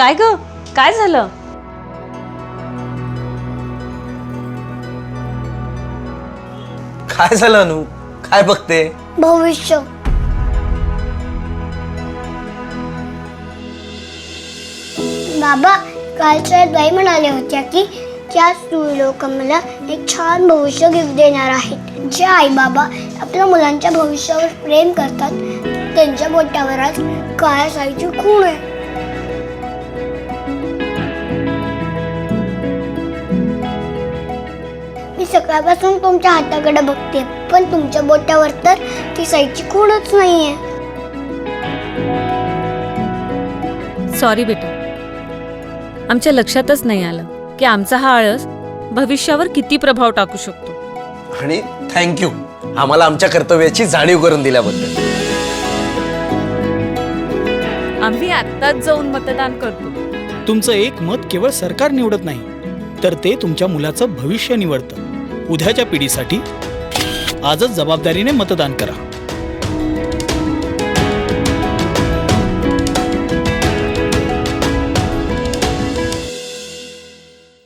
काय ग, काय झालं? काय झालं अनु? काय बघते? भविष्य. बाबा, कालच्या बाई म्हणाल्या होत्या की त्या लोक मला एक छान भविष्य गिफ्ट देणार आहेत. जे आई बाबा आपल्या मुलांच्या भविष्यावर प्रेम करतात त्यांच्या बोटावर आज काळ्या साईची खूण आहे. मी सकाळपासून तुमच्या हाताकडे बघते, पण तुमच्या बोटावर तर ती साईची खूणच नाहीये. सॉरी बेटा, आमच्या लक्षातच नाही आलं की आमचा हा आळस भविष्यावर किती प्रभाव टाकू शकतो. आणि थँक्यू आम्हाला आमच्या कर्तव्याची जाणीव करून दिल्याबद्दल. आम्ही आत्ताच जाऊन मतदान करतो. तुमचं एक मत केवळ सरकार निवडत नाही, तर ते तुमच्या मुलाचं भविष्य निवडतं. उद्याच्या पिढीसाठी आजच जबाबदारीने मतदान करा.